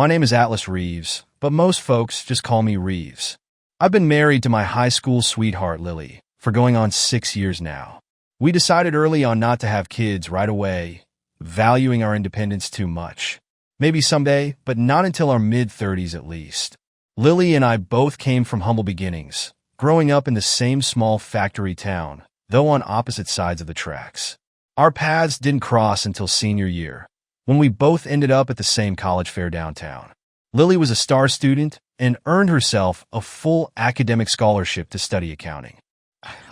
My name is Atlas Reeves, but most folks just call me Reeves. I've been married to my high school sweetheart, Lily, for going on 6 years now. We decided early on not to have kids right away, valuing our independence too much. Maybe someday, but not until our mid-30s at least. Lily and I both came from humble beginnings, growing up in the same small factory town, though on opposite sides of the tracks. Our paths didn't cross until senior year, when we both ended up at the same college fair downtown. Lily was a star student and earned herself a full academic scholarship to study accounting.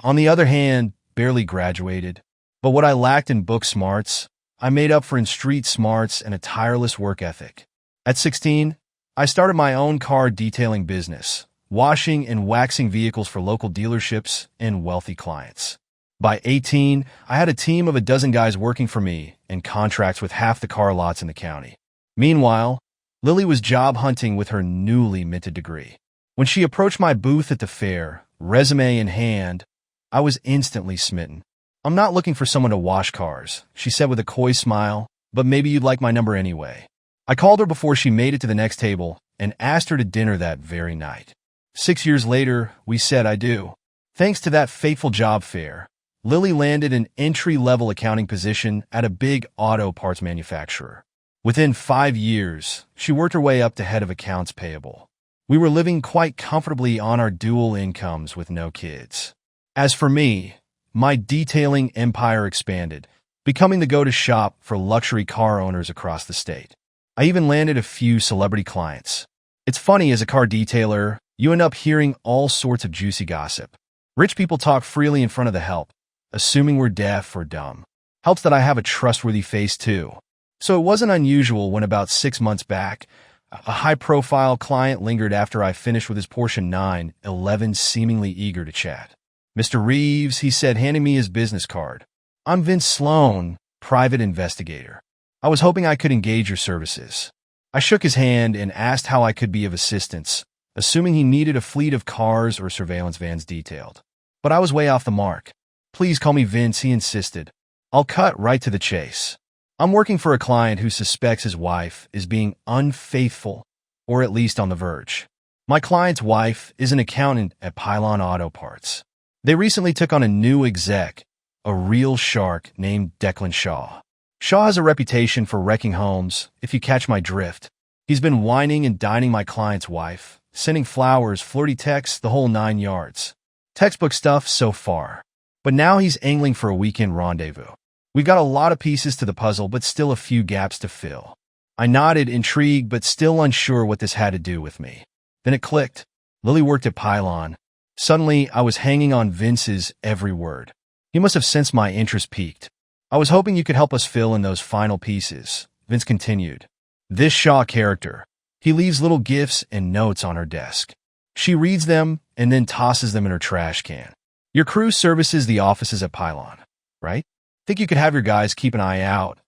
On the other hand, barely graduated, but what I lacked in book smarts, I made up for in street smarts and a tireless work ethic. At 16, I started my own car detailing business, washing and waxing vehicles for local dealerships and wealthy clients. By 18, I had a team of a dozen guys working for me and contracts with half the car lots in the county. Meanwhile, Lily was job hunting with her newly minted degree. When she approached my booth at the fair, resume in hand, I was instantly smitten. "I'm not looking for someone to wash cars," she said with a coy smile, "but maybe you'd like my number anyway." I called her before she made it to the next table and asked her to dinner that very night. 6 years later, we said I do. Thanks to that fateful job fair, Lily landed an entry-level accounting position at a big auto parts manufacturer. Within 5 years, she worked her way up to head of accounts payable. We were living quite comfortably on our dual incomes with no kids. As for me, my detailing empire expanded, becoming the go-to shop for luxury car owners across the state. I even landed a few celebrity clients. It's funny, as a car detailer, you end up hearing all sorts of juicy gossip. Rich people talk freely in front of the help, assuming we're deaf or dumb. Helps that I have a trustworthy face too. So it wasn't unusual when about 6 months back, a high-profile client lingered after I finished with his Porsche 911, seemingly eager to chat. "Mr. Reeves," he said, handing me his business card. "I'm Vince Sloan, private investigator. I was hoping I could engage your services." I shook his hand and asked how I could be of assistance, assuming he needed a fleet of cars or surveillance vans detailed. But I was way off the mark. "Please call me Vince," he insisted. "I'll cut right to the chase. I'm working for a client who suspects his wife is being unfaithful, or at least on the verge. My client's wife is an accountant at Pylon Auto Parts. They recently took on a new exec, a real shark named Declan Shaw. Shaw has a reputation for wrecking homes, if you catch my drift. He's been whining and dining my client's wife, sending flowers, flirty texts, the whole 9 yards. Textbook stuff so far. But now he's angling for a weekend rendezvous. We've got a lot of pieces to the puzzle, but still a few gaps to fill." I nodded, intrigued, but still unsure what this had to do with me. Then it clicked. Lily worked at Pylon. Suddenly, I was hanging on Vince's every word. He must have sensed my interest peaked. "I was hoping you could help us fill in those final pieces," Vince continued. "This Shaw character, he leaves little gifts and notes on her desk. She reads them and then tosses them in her trash can. Your crew services the offices at Pylon, right? Think you could have your guys keep an eye out,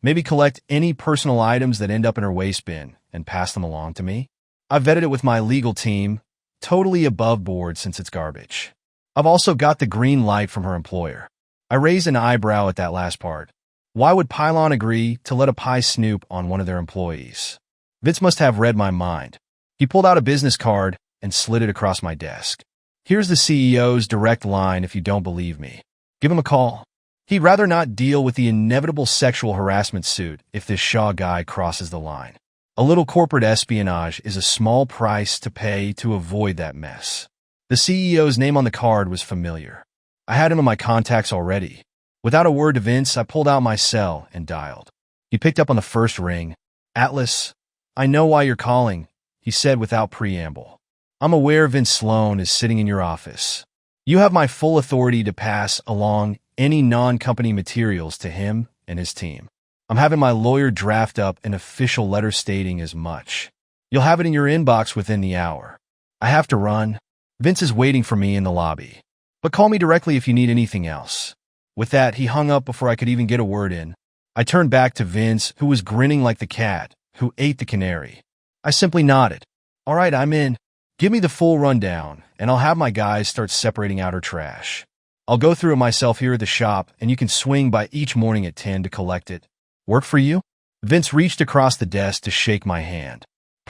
maybe collect any personal items that end up in her waste bin and pass them along to me? I've vetted it with my legal team, totally above board since it's garbage. I've also got the green light from her employer." I raised an eyebrow at that last part. Why would Pylon agree to let a pie snoop on one of their employees? Vince must have read my mind. He pulled out a business card and slid it across my desk. "Here's the CEO's direct line if you don't believe me. Give him a call. He'd rather not deal with the inevitable sexual harassment suit if this Shaw guy crosses the line. A little corporate espionage is a small price to pay to avoid that mess." The CEO's name on the card was familiar. I had him in my contacts already. Without a word to Vince, I pulled out my cell and dialed. He picked up on the first ring. "Atlas, I know why you're calling," he said without preamble. "I'm aware Vince Sloan is sitting in your office. You have my full authority to pass along any non-company materials to him and his team. I'm having my lawyer draft up an official letter stating as much. You'll have it in your inbox within the hour. I have to run. Vince is waiting for me in the lobby. But call me directly if you need anything else." With that, he hung up before I could even get a word in. I turned back to Vince, who was grinning like the cat who ate the canary. I simply nodded. "All right, I'm in. Give me the full rundown, and I'll have my guys start separating out her trash. I'll go through it myself here at the shop, and you can swing by each morning at 10 to collect it. Work for you?" Vince reached across the desk to shake my hand.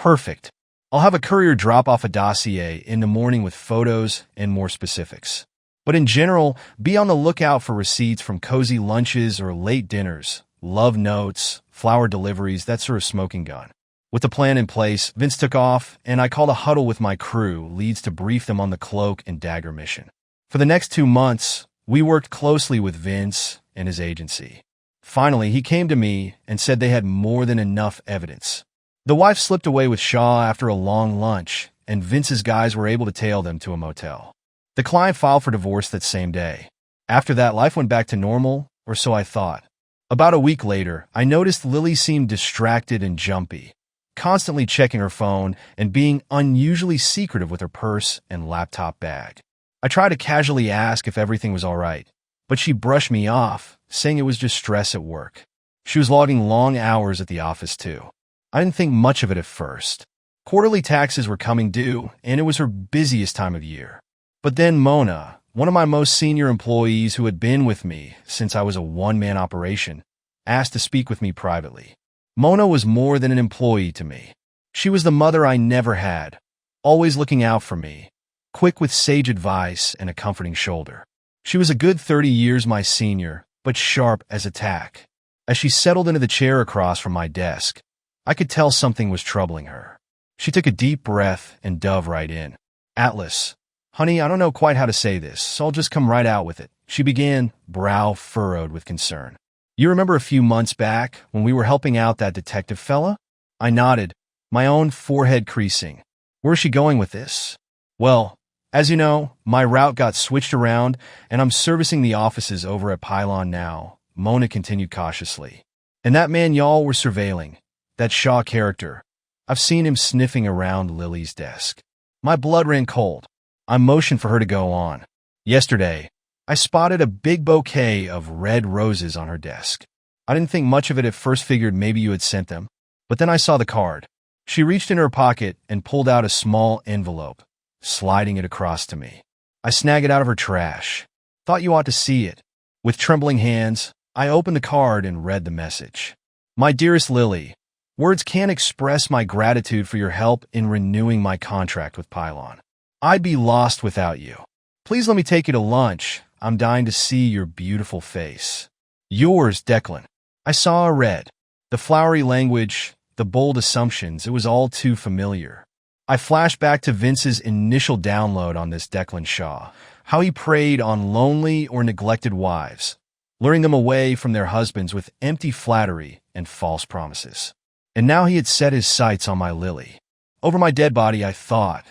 Perfect. I'll have a courier drop off a dossier in the morning with photos and more specifics. But in general, be on the lookout for receipts from cozy lunches or late dinners, love notes, flower deliveries, that sort of smoking gun. With the plan in place, Vince took off, and I called a huddle with my crew, leads to brief them on the cloak and dagger mission. For the next 2 months, we worked closely with Vince and his agency. Finally, he came to me and said they had more than enough evidence. The wife slipped away with Shaw after a long lunch, and Vince's guys were able to tail them to a motel. The client filed for divorce that same day. After that, life went back to normal, or so I thought. About a week later, I noticed Lily seemed distracted and jumpy, constantly checking her phone and being unusually secretive with her purse and laptop bag. I tried to casually ask if everything was all right, but she brushed me off, saying it was just stress at work. She was logging long hours at the office, too. I didn't think much of it at first. Quarterly taxes were coming due, and it was her busiest time of year. But then Mona, one of my most senior employees who had been with me since I was a one-man operation, asked to speak with me privately. Mona was more than an employee to me. She was the mother I never had, always looking out for me, quick with sage advice and a comforting shoulder. She was a good 30 years my senior, but sharp as a tack. As she settled into the chair across from my desk, I could tell something was troubling her. She took a deep breath and dove right in. "Atlas, honey, I don't know quite how to say this, so I'll just come right out with it," she began, brow furrowed with concern. "You remember a few months back when we were helping out that detective fella?" I nodded, my own forehead creasing. Where's she going with this? "Well, as you know, my route got switched around, and I'm servicing the offices over at Pylon now," Mona continued cautiously. "And that man y'all were surveilling, that Shaw character, I've seen him sniffing around Lily's desk." My blood ran cold. I motioned for her to go on. "Yesterday, I spotted a big bouquet of red roses on her desk. I didn't think much of it at first, figured maybe you had sent them. But then I saw the card." She reached in her pocket and pulled out a small envelope, sliding it across to me. I snagged it out of her trash. "Thought you ought to see it." With trembling hands, I opened the card and read the message. "My dearest Lily, words can't express my gratitude for your help in renewing my contract with Pylon. I'd be lost without you. Please let me take you to lunch. I'm dying to see your beautiful face. Yours, Declan." I saw a read. The flowery language, the bold assumptions, it was all too familiar. I flashed back to Vince's initial download on this Declan Shaw, how he preyed on lonely or neglected wives, luring them away from their husbands with empty flattery and false promises. And now he had set his sights on my Lily. Over my dead body, I thought.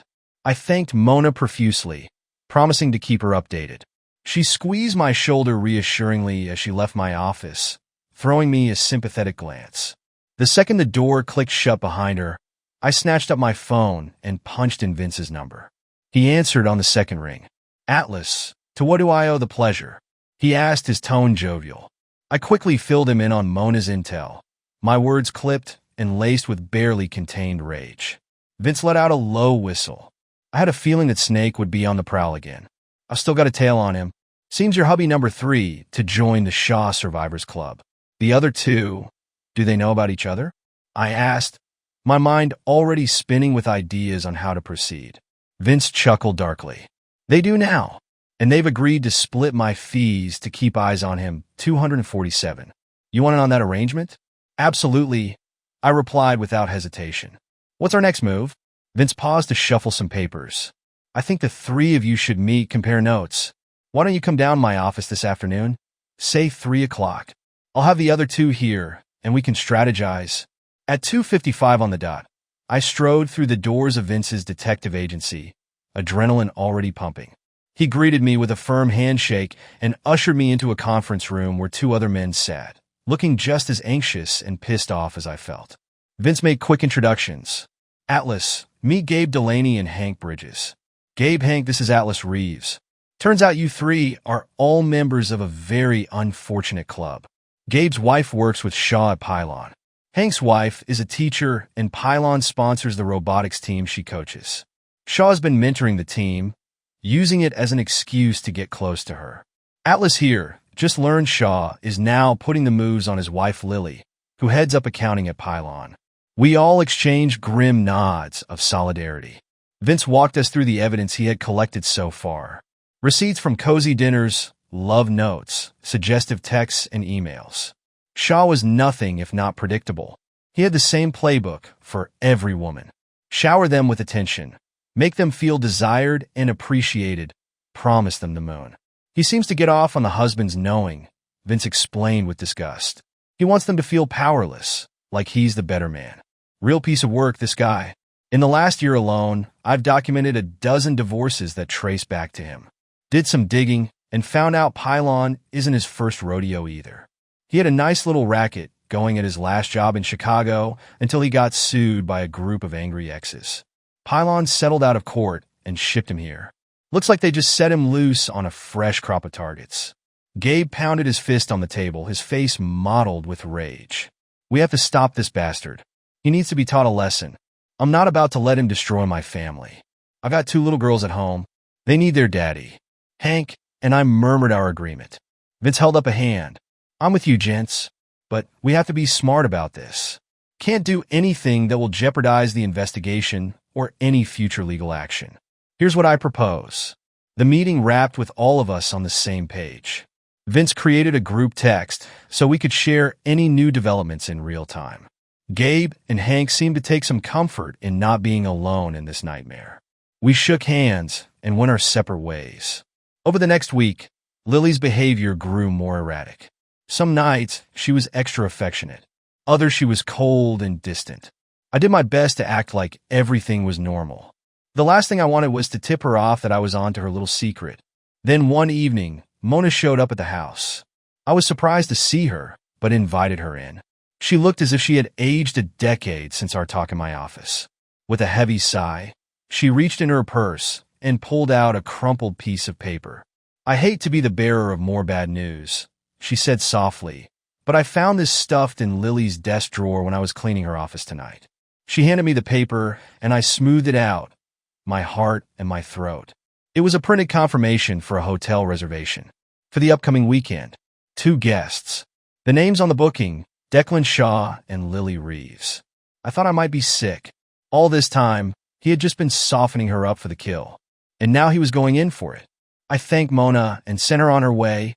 I thanked Mona profusely, promising to keep her updated. She squeezed my shoulder reassuringly as she left my office, throwing me a sympathetic glance. The second the door clicked shut behind her, I snatched up my phone and punched in Vince's number. He answered on the second ring. "Atlas, to what do I owe the pleasure?" he asked, his tone jovial. I quickly filled him in on Mona's intel, my words clipped and laced with barely contained rage. Vince let out a low whistle. I had a feeling that Snake would be on the prowl again. "I've still got a tail on him. Seems your hubby number 3 to join the Shaw Survivors Club. The other 2, do they know about each other?" I asked, my mind already spinning with ideas on how to proceed. Vince chuckled darkly. "They do now, and they've agreed to split my fees to keep eyes on him, 247. You want in on that arrangement?" "Absolutely," I replied without hesitation. "What's our next move?" Vince paused to shuffle some papers. "I think the 3 of you should meet, compare notes. Why don't you come down to my office this afternoon? Say 3 o'clock. I'll have the other 2 here, and we can strategize." At 2:55 on the dot, I strode through the doors of Vince's detective agency, adrenaline already pumping. He greeted me with a firm handshake and ushered me into a conference room where 2 other men sat, looking just as anxious and pissed off as I felt. Vince made quick introductions. "Atlas, meet Gabe Delaney and Hank Bridges." "Gabe, Hank, this is Atlas Reeves. Turns out you 3 are all members of a very unfortunate club. Gabe's wife works with Shaw at Pylon. Hank's wife is a teacher, and Pylon sponsors the robotics team she coaches. Shaw's been mentoring the team, using it as an excuse to get close to her. Atlas here just learned Shaw is now putting the moves on his wife Lily, who heads up accounting at Pylon. We all exchanged grim nods of solidarity. Vince walked us through the evidence he had collected so far. Receipts from cozy dinners, love notes, suggestive texts, and emails. Shaw was nothing if not predictable. He had the same playbook for every woman. Shower them with attention. Make them feel desired and appreciated. Promise them the moon. He seems to get off on the husbands knowing, Vince explained with disgust. He wants them to feel powerless, like he's the better man. Real piece of work, this guy. In the last year alone, I've documented a dozen divorces that trace back to him. Did some digging and found out Pylon isn't his first rodeo either. He had a nice little racket going at his last job in Chicago until he got sued by a group of angry exes. Pylon settled out of court and shipped him here. Looks like they just set him loose on a fresh crop of targets. Gabe pounded his fist on the table, his face mottled with rage. We have to stop this bastard. He needs to be taught a lesson. I'm not about to let him destroy my family. I've got 2 little girls at home. They need their daddy. Hank and I murmured our agreement. Vince held up a hand. I'm with you, gents, but we have to be smart about this. Can't do anything that will jeopardize the investigation or any future legal action. Here's what I propose. The meeting wrapped with all of us on the same page. Vince created a group text so we could share any new developments in real time. Gabe and Hank seemed to take some comfort in not being alone in this nightmare. We shook hands and went our separate ways. Over the next week, Lily's behavior grew more erratic. Some nights, she was extra affectionate. Others, she was cold and distant. I did my best to act like everything was normal. The last thing I wanted was to tip her off that I was on to her little secret. Then one evening, Mona showed up at the house. I was surprised to see her, but invited her in. She looked as if she had aged a decade since our talk in my office. With a heavy sigh, she reached in her purse and pulled out a crumpled piece of paper. I hate to be the bearer of more bad news, she said softly, but I found this stuffed in Lily's desk drawer when I was cleaning her office tonight. She handed me the paper, and I smoothed it out, my heart and my throat. It was a printed confirmation for a hotel reservation. For the upcoming weekend. 2 guests. The names on the booking, Declan Shaw and Lily Reeves. I thought I might be sick. All this time, he had just been softening her up for the kill. And now he was going in for it. I thanked Mona and sent her on her way,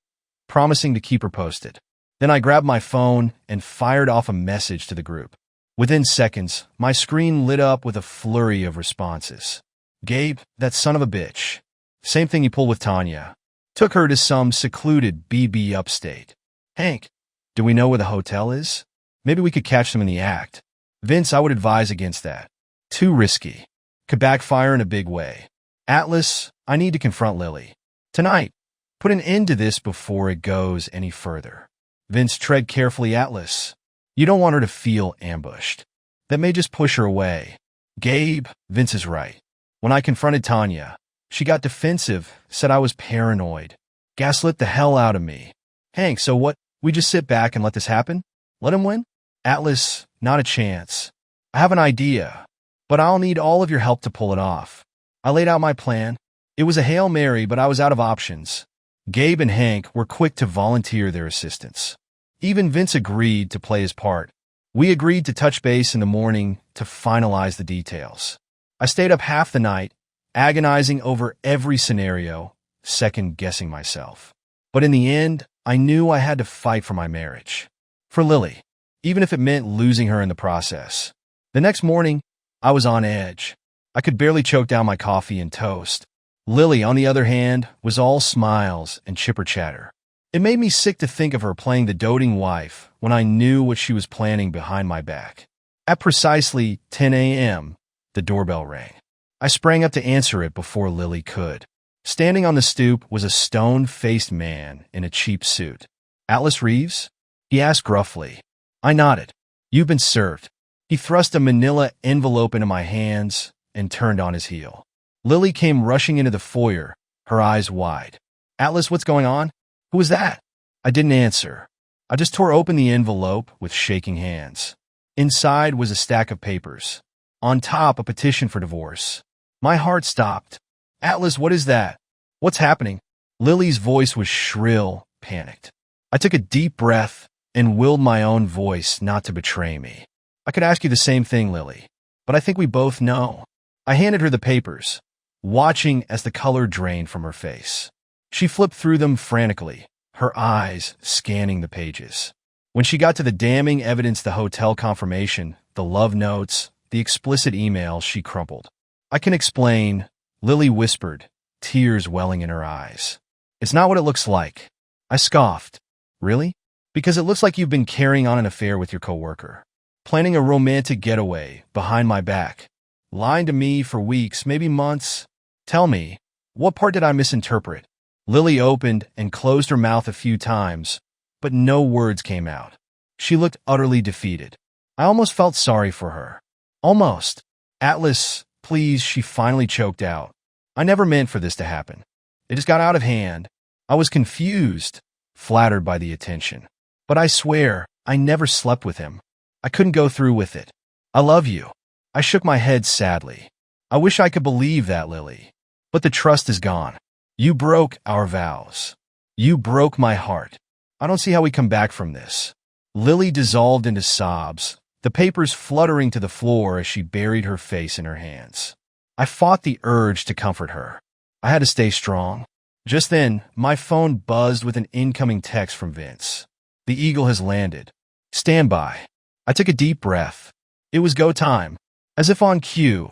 promising to keep her posted. Then I grabbed my phone and fired off a message to the group. Within seconds, my screen lit up with a flurry of responses. Gabe, that son of a bitch. Same thing he pulled with Tanya. Took her to some secluded BB upstate. Hank, do we know where the hotel is? Maybe we could catch them in the act. Vince, I would advise against that. Too risky. Could backfire in a big way. Atlas, I need to confront Lily. Tonight. Put an end to this before it goes any further. Vince, tread carefully, Atlas. You don't want her to feel ambushed. That may just push her away. Gabe, Vince is right. When I confronted Tanya, she got defensive, said I was paranoid. Gaslit the hell out of me. Hank, so what? We just sit back and let this happen? Let him win? Atlas, not a chance. I have an idea, but I'll need all of your help to pull it off. I laid out my plan. It was a Hail Mary, but I was out of options. Gabe and Hank were quick to volunteer their assistance. Even Vince agreed to play his part. We agreed to touch base in the morning to finalize the details. I stayed up half the night, agonizing over every scenario, second-guessing myself. But in the end, I knew I had to fight for my marriage. For Lily, even if it meant losing her in the process. The next morning, I was on edge. I could barely choke down my coffee and toast. Lily, on the other hand, was all smiles and chipper chatter. It made me sick to think of her playing the doting wife when I knew what she was planning behind my back. At precisely 10 a.m., the doorbell rang. I sprang up to answer it before Lily could. Standing on the stoop was a stone-faced man in a cheap suit. Atlas Reeves? He asked gruffly. I nodded. You've been served. He thrust a manila envelope into my hands and turned on his heel. Lily came rushing into the foyer, her eyes wide. Atlas, what's going on? Who was that? I didn't answer. I just tore open the envelope with shaking hands. Inside was a stack of papers. On top, a petition for divorce. My heart stopped. Atlas, what is that? What's happening? Lily's voice was shrill, panicked. I took a deep breath and willed my own voice not to betray me. I could ask you the same thing, Lily, but I think we both know. I handed her the papers, watching as the color drained from her face. She flipped through them frantically, her eyes scanning the pages. When she got to the damning evidence, the hotel confirmation, the love notes, the explicit email, she crumpled. I can explain, Lily whispered, tears welling in her eyes. It's not what it looks like. I scoffed. Really? Because it looks like you've been carrying on an affair with your coworker, planning a romantic getaway behind my back, lying to me for weeks, maybe months. Tell me, what part did I misinterpret? Lily opened and closed her mouth a few times, but no words came out. She looked utterly defeated. I almost felt sorry for her. Almost. Atlas, please, she finally choked out. I never meant for this to happen. It just got out of hand. I was confused, flattered by the attention. But I swear, I never slept with him. I couldn't go through with it. I love you. I shook my head sadly. I wish I could believe that, Lily. But the trust is gone. You broke our vows. You broke my heart. I don't see how we come back from this. Lily dissolved into sobs, the papers fluttering to the floor as she buried her face in her hands. I fought the urge to comfort her. I had to stay strong. Just then, my phone buzzed with an incoming text from Vince. The Eagle has landed. Stand by. I took a deep breath. It was go time. As if on cue,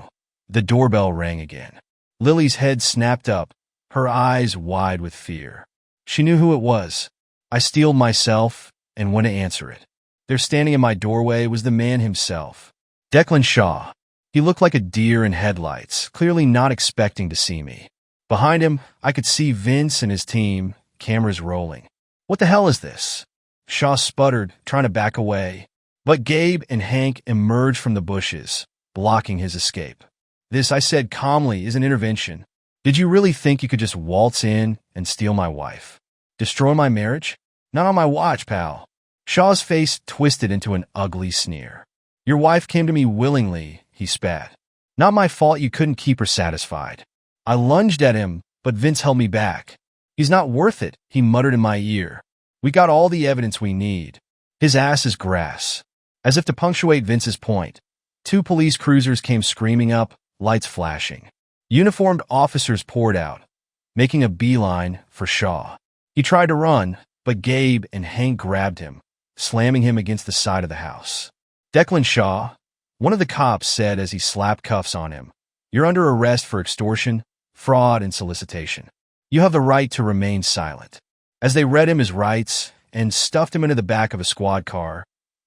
the doorbell rang again. Lily's head snapped up, her eyes wide with fear. She knew who it was. I steeled myself and went to answer it. There standing in my doorway was the man himself, Declan Shaw. He looked like a deer in headlights, clearly not expecting to see me. Behind him, I could see Vince and his team, cameras rolling. What the hell is this? Shaw sputtered, trying to back away. But Gabe and Hank emerged from the bushes, blocking his escape. This, I said calmly, is an intervention. Did you really think you could just waltz in and steal my wife? Destroy my marriage? Not on my watch, pal. Shaw's face twisted into an ugly sneer. Your wife came to me willingly, he spat. Not my fault you couldn't keep her satisfied. I lunged at him, but Vince held me back. He's not worth it, he muttered in my ear. We got all the evidence we need. His ass is grass. As if to punctuate Vince's point, 2 police cruisers came screaming up, lights flashing. Uniformed officers poured out, making a beeline for Shaw. He tried to run, but Gabe and Hank grabbed him, slamming him against the side of the house. Declan Shaw, one of the cops, said as he slapped cuffs on him, "You're under arrest for extortion, fraud, and solicitation. You have the right to remain silent." As they read him his rights and stuffed him into the back of a squad car,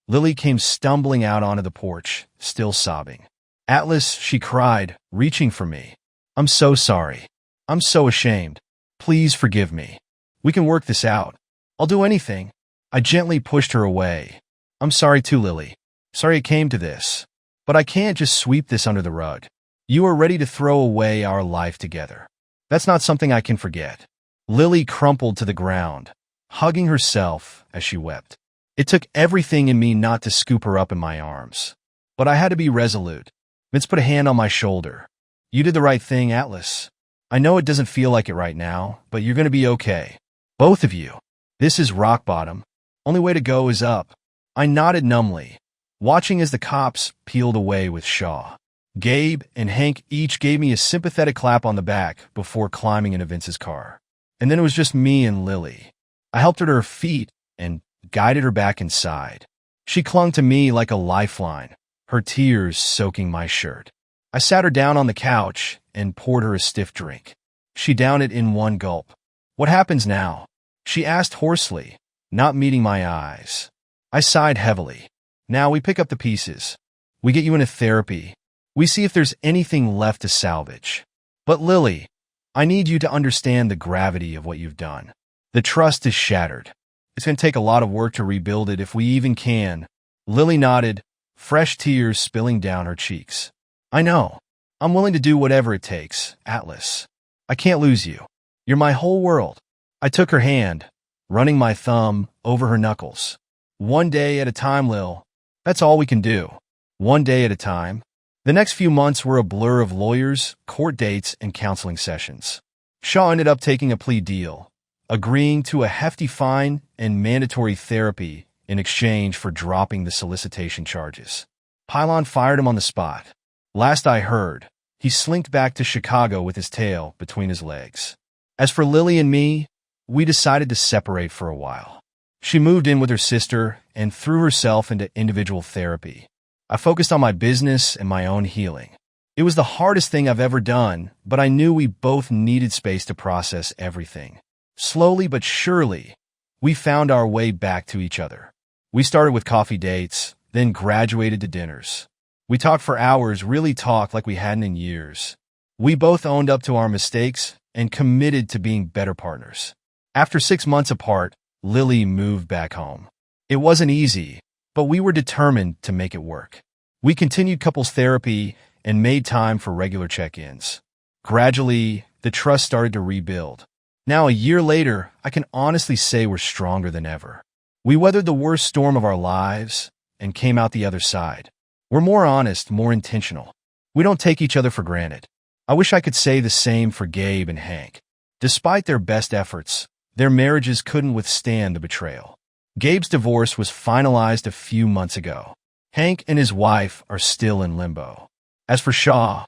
Lily came stumbling out onto the porch, still sobbing. Atlas, she cried, reaching for me. I'm so sorry. I'm so ashamed. Please forgive me. We can work this out. I'll do anything. I gently pushed her away. I'm sorry too, Lily. Sorry it came to this. But I can't just sweep this under the rug. You are ready to throw away our life together. That's not something I can forget. Lily crumpled to the ground, hugging herself as she wept. It took everything in me not to scoop her up in my arms. But I had to be resolute. Vince put a hand on my shoulder. You did the right thing, Atlas. I know it doesn't feel like it right now, but you're going to be okay. Both of you. This is rock bottom. Only way to go is up. I nodded numbly, watching as the cops peeled away with Shaw. Gabe and Hank each gave me a sympathetic clap on the back before climbing into Vince's car. And then it was just me and Lily. I helped her to her feet and guided her back inside. She clung to me like a lifeline, her tears soaking my shirt. I sat her down on the couch and poured her a stiff drink. She downed it in one gulp. What happens now? She asked hoarsely, not meeting my eyes. I sighed heavily. Now we pick up the pieces. We get you into therapy. We see if there's anything left to salvage. But Lily, I need you to understand the gravity of what you've done. The trust is shattered. It's going to take a lot of work to rebuild it if we even can. Lily nodded, fresh tears spilling down her cheeks. I know. I'm willing to do whatever it takes, Atlas. I can't lose you. You're my whole world. I took her hand, running my thumb over her knuckles. One day at a time, Lil. That's all we can do. One day at a time. The next few months were a blur of lawyers, court dates, and counseling sessions. Shaw ended up taking a plea deal, agreeing to a hefty fine and mandatory therapy in exchange for dropping the solicitation charges. Pylon fired him on the spot. Last I heard, he slinked back to Chicago with his tail between his legs. As for Lily and me, we decided to separate for a while. She moved in with her sister and threw herself into individual therapy. I focused on my business and my own healing. It was the hardest thing I've ever done, but I knew we both needed space to process everything. Slowly but surely, we found our way back to each other. We started with coffee dates, then graduated to dinners. We talked for hours, really talked like we hadn't in years. We both owned up to our mistakes and committed to being better partners. After 6 months apart, Lily moved back home. It wasn't easy, but we were determined to make it work. We continued couples therapy and made time for regular check-ins. Gradually, the trust started to rebuild. Now, a year later, I can honestly say we're stronger than ever. We weathered the worst storm of our lives and came out the other side. We're more honest, more intentional. We don't take each other for granted. I wish I could say the same for Gabe and Hank. Despite their best efforts, their marriages couldn't withstand the betrayal. Gabe's divorce was finalized a few months ago. Hank and his wife are still in limbo. As for Shaw,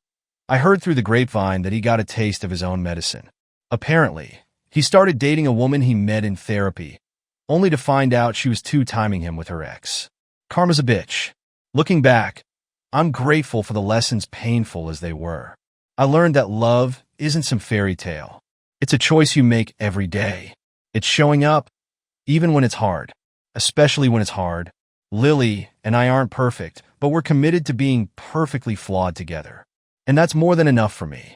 I heard through the grapevine that he got a taste of his own medicine. Apparently, he started dating a woman he met in therapy, only to find out she was two-timing him with her ex. Karma's a bitch. Looking back, I'm grateful for the lessons, painful as they were. I learned that love isn't some fairy tale. It's a choice you make every day. It's showing up, even when it's hard. Especially when it's hard. Lily and I aren't perfect, but we're committed to being perfectly flawed together. And that's more than enough for me.